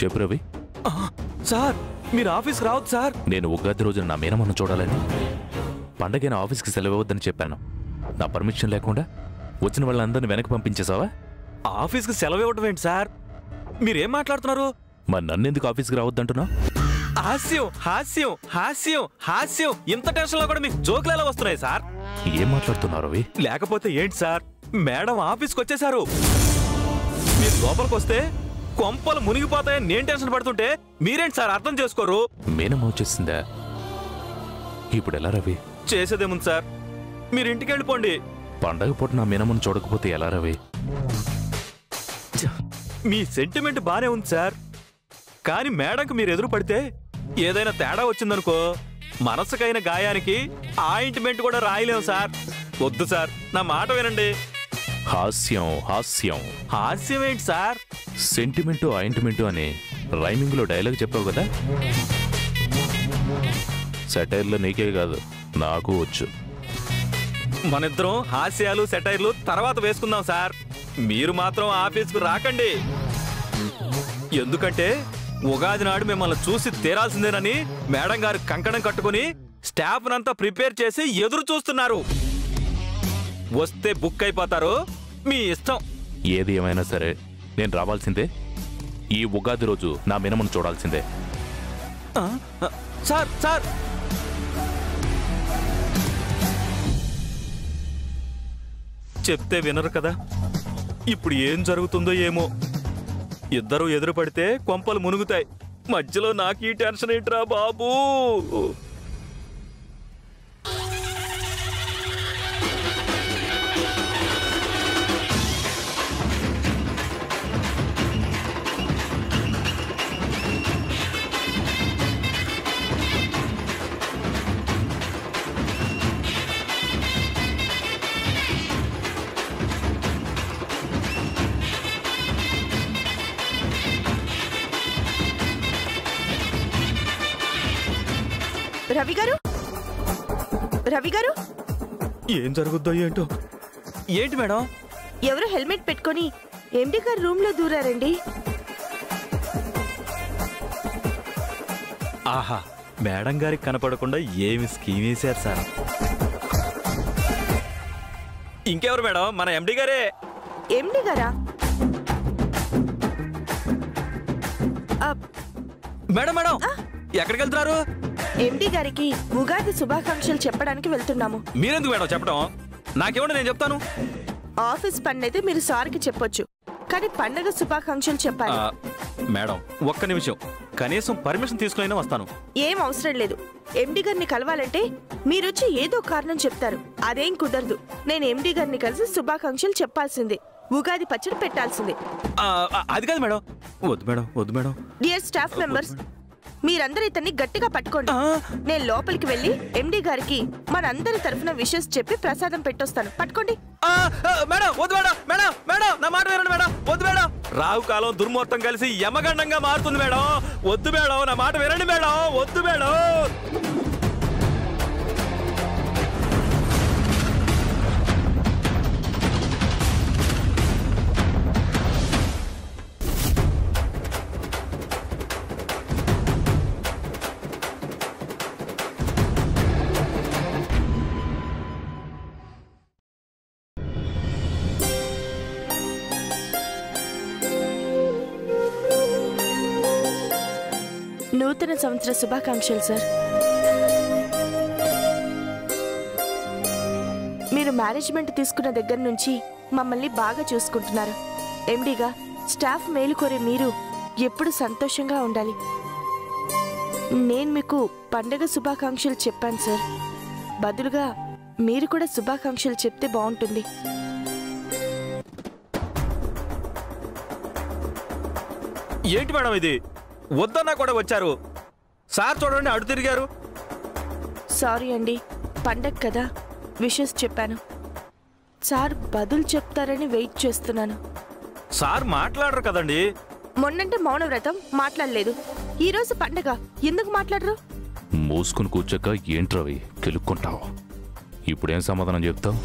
చెప్పు రవి. సార్ మీరు ఆఫీస్కి రావద్దు సార్. నేను ఉగాది రోజున నా మీనమ్మను చూడాలని పండగైన ఆఫీస్కి సెలవు ఇవ్వద్దని చెప్పాను. నా పర్మిషన్ లేకుండా వచ్చిన వాళ్ళందరినీ వెనక్కి పంపించేసావా? ఆఫీస్కి సెలవు ఇవ్వడం ఏంటి సార్? మీరేం మాట్లాడుతున్నారు? మరి నన్నెందుకు ఆఫీస్కి రావద్దంటున్నావు? హాస్యం హాస్యం హాస్యం హాస్యం. ఇంత టెన్షన్లో కూడా మీకు జోకులు ఎలా వస్తున్నాయి సార్? ఏం మాట్లాడుతున్నారు రవి? లేకపోతే ఏంటి సార్, మేడం ఆఫీస్కి వచ్చేసారు. మీరు లోపలికి వస్తే కొంపలు మునిగిపోతాయని నేను టెన్షన్ పడుతుంటే మీరేంటి సార్ అర్థం చేసుకోరు? మీనమ్మ వచ్చేసిందా? ఇప్పుడు ఎలా రవి? చేసేదేముంది సార్, మీరు ఇంటికి వెళ్ళిపోండి. పండగ పూట నా మీనమ్మను చూడకపోతే ఎలా రవి? మీ సెంటిమెంట్ బానే ఉంది సార్, కానీ మేడంకి మీరు ఎదురు పడితే ఏదైనా తేడా వచ్చిందనుకో మనసుకైన గాయానికి ఆయింట్మెంట్ కూడా రాయలేం సార్. వద్దు సార్, నా మాట వినండి. హాస్యం హాస్యం హాస్యం ఏంటి సార్? సెంటిమెంటు ఆయింట్మెంటు అని రైమింగ్లో డైలాగ్ చెప్పావు కదా. సెటైర్లో నీకే కాదు నాకు వచ్చు. మనిద్దరం హాస్యాలు సెటైర్లు తర్వాత వేసుకుందాం సార్. మీరు మాత్రం ఆఫీస్కు రాకండి. ఎందుకంటే ఉగాది నాడు మిమ్మల్ని చూసి తీరాల్సిందేనని మేడం గారు కంకణం కట్టుకుని స్టాఫ్ నంతా ప్రిపేర్ చేసి ఎదురు చూస్తున్నారు. వస్తే బుక్ అయిపోతారు, మీ ఇష్టం. ఏది ఏమైనా సరే నేను రావాల్సిందే. ఈ ఉగాది రోజు నా మీనమ్మను చూడాల్సిందే. సార్ సార్ చెప్తే వినరు కదా. ఇప్పుడు ఏం జరుగుతుందో ఏమో. ఇద్దరు ఎదురు పడితే కొంపలు మునుగుతాయి. మధ్యలో నాకు ఈ టెన్షన్ ఏంట్రా బాబూ. రవి గారు, రవి గారు, ఏం జరుగుద్దో ఏంటో. ఏంటి మేడం? ఎవరు హెల్మెట్ పెట్టుకొని ఎండి గారు రూమ్ లో దూరారండి. ఆహా, మేడం గారికి కనపడకుండా ఏమి స్కీమ్ వేశారు సార్. ఇంకెవరు మేడం? మన ఎండి గారే. ఎండి గారా? మేడం మేడం ఎక్కడికి వెళ్తున్నారు? ఎండి గారికి ఉగాది శుభాకాంక్షలు చెప్పడానికి వెళ్తున్నాము. మీరెందుకు మేడం చెప్పడం? నాకేమంటే నేను చెప్తాను. ఆఫీస్ పన్నైతే మీరు సార్కి చెప్పొచ్చు, కానీ పండగ శుభాకాంక్షలు చెప్పాలి. మేడం ఒక్క నిమిషం, కనీసం పర్మిషన్ తీసుకునైనా వస్తాను. ఏం అవసరం లేదు. ఎండి గారిని కలవాలంటే మీరొచ్చి ఏదో కారణం చెప్తారు. అదేం కుదరదు. నేను ఎండి గారిని కలిసి శుభాకాంక్షలు చెప్పాల్సిందే. ఉగాది పచ్చడి పెట్టాల్సిందే. అది కాదు మేడం. వద్దు మేడం, వద్దు మేడం. డియర్ స్టాఫ్ మెంబర్స్, మీరందరూ ఇతన్ని గట్టిగా పట్టుకోండి. నేను లోపలికి వెళ్ళి ఎండి గారికి మనందరి తరఫున విషెస్ చెప్పి ప్రసాదం పెట్టొస్తాను. పట్టుకోండి. మేడం వద్దు మేడం, మేడం మేడం నా మాట వినండి మేడం. వద్దు మేడం, రావు కాలం దుర్ముహూర్తం కలిసి యమగండంగా మారుతుంది మేడం. వద్దు మేడం, నా మాట వినండి మేడం. వద్దు మేడం. నూతన సంవత్సర శుభాకాంక్షలు సార్. మీరు మేనేజ్మెంట్ తీసుకున్న దగ్గర నుంచి మమ్మల్ని బాగా చూసుకుంటున్నారు. ఎండిగా స్టాఫ్ మేలు కోరే మీరు ఎప్పుడు సంతోషంగా ఉండాలి. నేను మీకు పండగ శుభాకాంక్షలు చెప్పాను సార్. బదులుగా మీరు కూడా శుభాకాంక్షలు చెప్తే బాగుంటుంది. ఏంటి మేడం ఇది? వద్దన్నా కూడా వచ్చారు. సార్ చూడండి అడు తిరిగారు. సారీ అండి, పండగ కదా విషెస్ చెప్పాను. సార్ బదులు చెప్తారని వెయిట్ చేస్తున్నాను. సార్ మాట్లాడరు కదండి. మొన్నంటే మౌనవ్రతం మాట్లాడలేదు. ఈరోజు పండగ, ఎందుకు మాట్లాడరు? మూసుకుని కూర్చోక ఏంట్రవి కెలుక్కుంటావు? ఇప్పుడేం సమాధానం చెప్తావు?